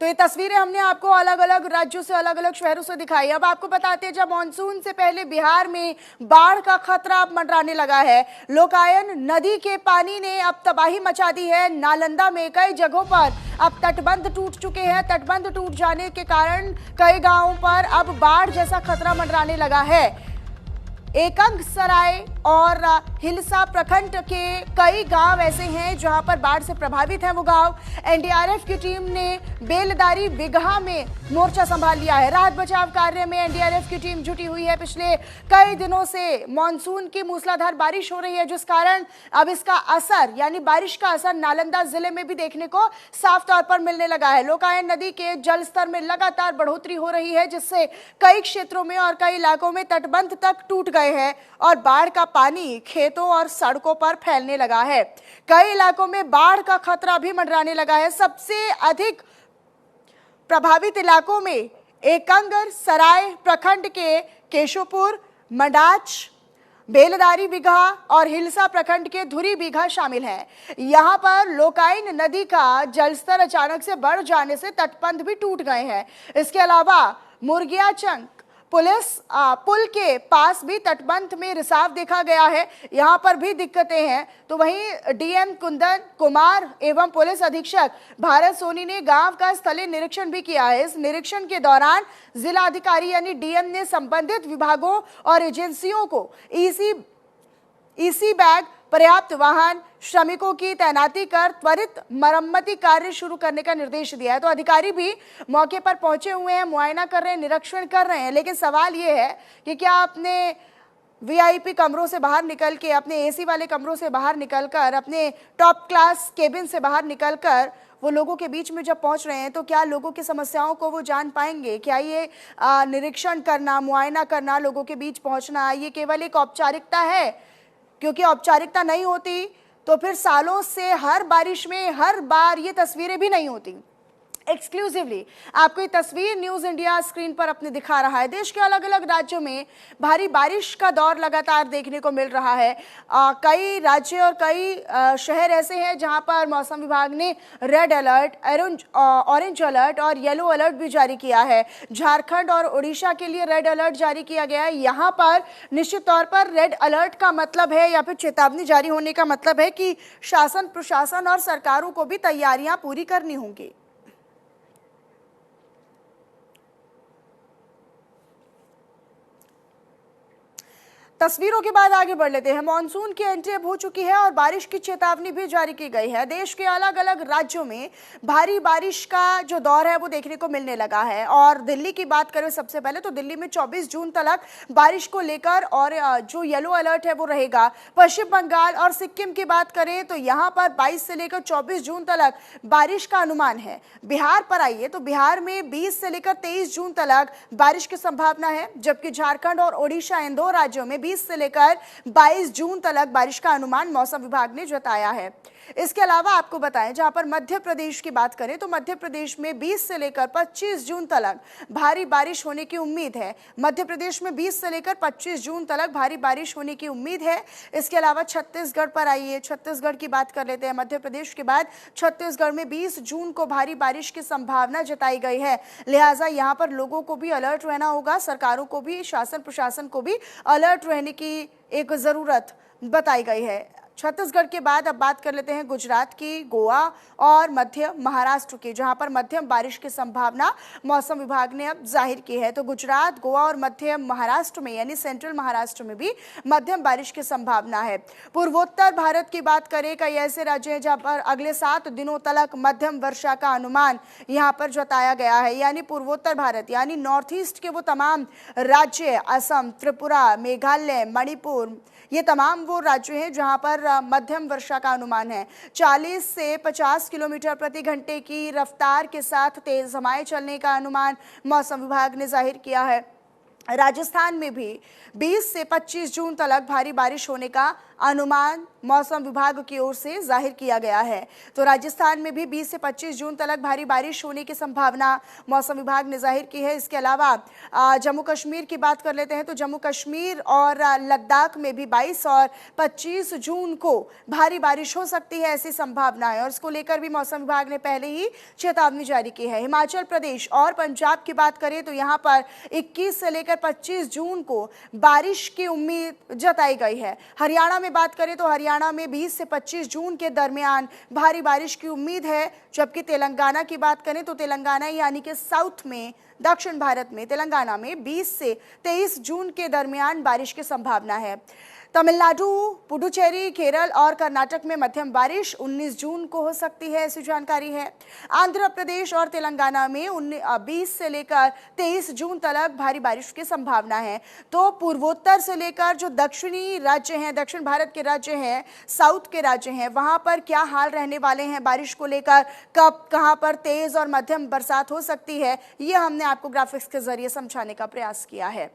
तो ये तस्वीरें हमने आपको अलग अलग राज्यों से, अलग अलग शहरों से दिखाई। अब आपको बताते हैं, जब मानसून से पहले बिहार में बाढ़ का खतरा अब मंडराने लगा है। लोकायन नदी के पानी ने अब तबाही मचा दी है। नालंदा में कई जगहों पर अब तटबंध टूट चुके हैं। तटबंध टूट जाने के कारण कई गांवों पर अब बाढ़ जैसा खतरा मंडराने लगा है। एकंगसराय और हिलसा प्रखंड के कई गांव ऐसे हैं जहां पर बाढ़ से प्रभावित हैं वो गांव। एनडीआरएफ की टीम ने बेलदारी बिगहा में मोर्चा संभाल लिया है। राहत बचाव कार्य में एनडीआरएफ की टीम जुटी हुई है। पिछले कई दिनों से मानसून की मूसलाधार बारिश हो रही है, जिस कारण अब इसका असर यानी बारिश का असर नालंदा जिले में भी देखने को साफ तौर पर मिलने लगा है। लोकायन नदी के जलस्तर में लगातार बढ़ोतरी हो रही है, जिससे कई क्षेत्रों में और कई इलाकों में तटबंध तक टूट गए हैं और बाढ़ का पानी खेतों और सड़कों पर फैलने लगा है। कई इलाकों में बाढ़ का खतरा भी मंडराने लगा है। सबसे अधिक प्रभावित इलाकों में एकंगसराय प्रखंड के केशोपुर, मडाच, बेलदारी बिगहा और हिलसा प्रखंड के धुरी बिगहा शामिल हैं। यहां पर लोकाइन नदी का जलस्तर अचानक से बढ़ जाने से तटबंध भी टूट गए हैं। इसके अलावा मुर्गियाचंग पुल के पास भी तटबंध में रिसाव देखा गया है, यहां पर भी दिक्कतें हैं। तो वहीं डीएम कुंदन कुमार एवं पुलिस अधीक्षक भारत सोनी ने गांव का स्थलीय निरीक्षण भी किया है। इस निरीक्षण के दौरान जिला अधिकारी यानी डीएम ने संबंधित विभागों और एजेंसियों को ईसी बैग, पर्याप्त वाहन, श्रमिकों की तैनाती कर त्वरित मरम्मती कार्य शुरू करने का निर्देश दिया है। तो अधिकारी भी मौके पर पहुंचे हुए हैं, मुआयना कर रहे हैं, निरीक्षण कर रहे हैं। लेकिन सवाल ये है कि क्या अपने वीआईपी कमरों से बाहर निकल के, अपने एसी वाले कमरों से बाहर निकलकर, अपने टॉप क्लास केबिन से बाहर निकलकर वो लोगों के बीच में जब पहुंच रहे हैं तो क्या लोगों की समस्याओं को वो जान पाएंगे? क्या ये निरीक्षण करना, मुआयना करना, लोगों के बीच पहुंचना, ये केवल एक औपचारिकता है? क्योंकि औपचारिकता नहीं होती तो फिर सालों से हर बारिश में हर बार ये तस्वीरें भी नहीं होती। एक्सक्लूसिवली आपको ये तस्वीर न्यूज इंडिया स्क्रीन पर अपने दिखा रहा है। देश के अलग अलग राज्यों में भारी बारिश का दौर लगातार देखने को मिल रहा है। कई राज्य और कई शहर ऐसे हैं जहां पर मौसम विभाग ने रेड अलर्ट, ऑरेंज अलर्ट और येलो अलर्ट भी जारी किया है। झारखंड और उड़ीसा के लिए रेड अलर्ट जारी किया गया है। यहाँ पर निश्चित तौर पर रेड अलर्ट का मतलब है या फिर चेतावनी जारी होने का मतलब है कि शासन, प्रशासन और सरकारों को भी तैयारियां पूरी करनी होंगी। तस्वीरों के बाद आगे बढ़ लेते हैं। मानसून की एंट्री अब हो चुकी है और बारिश की चेतावनी भी जारी की गई है। देश के अलग अलग राज्यों में भारी बारिश का जो दौर है वो देखने को मिलने लगा है। और दिल्ली की बात करें सबसे पहले तो दिल्ली में 24 जून तक बारिश को लेकर और जो येलो अलर्ट है वो रहेगा। पश्चिम बंगाल और सिक्किम की बात करें तो यहाँ पर 22 से लेकर 24 जून तक बारिश का अनुमान है। बिहार पर आइए तो बिहार में 20 से लेकर 23 जून तक बारिश की संभावना है, जबकि झारखंड और ओडिशा इन दो राज्यों में 20 से लेकर 22 जून तक बारिश का अनुमान मौसम विभाग ने जताया है। इसके अलावा आपको बताएं, जहां पर मध्य प्रदेश की बात करें तो मध्य प्रदेश में 20 से लेकर 25 जून तक भारी बारिश होने की उम्मीद है। मध्य प्रदेश में 20 से लेकर 25 जून तक भारी बारिश होने की उम्मीद है। इसके अलावा छत्तीसगढ़ पर आइए, छत्तीसगढ़ की बात कर लेते हैं। मध्य प्रदेश के बाद छत्तीसगढ़ में 20 जून को भारी बारिश की संभावना जताई गई है। लिहाजा यहाँ पर लोगों को भी अलर्ट रहना होगा, सरकारों को भी, शासन प्रशासन को भी अलर्ट रहने की एक जरूरत बताई गई है। छत्तीसगढ़ के बाद अब बात कर लेते हैं गुजरात की, गोवा और मध्य महाराष्ट्र की, जहां पर मध्यम बारिश की संभावना मौसम विभाग ने अब जाहिर की है। तो गुजरात, गोवा और मध्य महाराष्ट्र में यानी सेंट्रल महाराष्ट्र में भी मध्यम बारिश की संभावना है। पूर्वोत्तर भारत की बात करें, कई ऐसे राज्य हैं जहां पर अगले 7 दिनों तक मध्यम वर्षा का अनुमान यहां पर जताया गया है। यानी पूर्वोत्तर भारत यानी नॉर्थ ईस्ट के वो तमाम राज्य, असम, त्रिपुरा, मेघालय, मणिपुर, ये तमाम वो राज्य हैं जहां पर मध्यम वर्षा का अनुमान है। 40 से 50 किलोमीटर प्रति घंटे की रफ्तार के साथ तेज हवाएं चलने का अनुमान मौसम विभाग ने जाहिर किया है। राजस्थान में भी 20 से 25 जून तक भारी बारिश होने का अनुमान मौसम विभाग की ओर से जाहिर किया गया है। तो राजस्थान में भी 20 से 25 जून तक भारी बारिश होने की संभावना मौसम विभाग ने जाहिर की है। इसके अलावा जम्मू कश्मीर की बात कर लेते हैं तो जम्मू कश्मीर और लद्दाख में भी 22 और 25 जून को भारी बारिश हो सकती है, ऐसी संभावना है और इसको लेकर भी मौसम विभाग ने पहले ही चेतावनी जारी की है। हिमाचल प्रदेश और पंजाब की बात करें तो यहाँ पर 21 से लेकर 25 जून को बारिश की उम्मीद जताई गई है। हरियाणा में बात करें तो हरियाणा में 20 से 25 जून के दरमियान भारी बारिश की उम्मीद है। जबकि तेलंगाना की बात करें तो तेलंगाना यानी कि साउथ में, दक्षिण भारत में तेलंगाना में 20 से 23 जून के दरमियान बारिश की संभावना है। तमिलनाडु, पुडुचेरी, केरल और कर्नाटक में मध्यम बारिश 19 जून को हो सकती है, ऐसी जानकारी है। आंध्र प्रदेश और तेलंगाना में 20 से लेकर 23 जून तक भारी बारिश की संभावना है। तो पूर्वोत्तर से लेकर जो दक्षिणी राज्य हैं, दक्षिण भारत के राज्य हैं, साउथ के राज्य हैं, वहां पर क्या हाल रहने वाले हैं बारिश को लेकर, कब कहां पर तेज और मध्यम बरसात हो सकती है, ये हमने आपको ग्राफिक्स के जरिए समझाने का प्रयास किया है।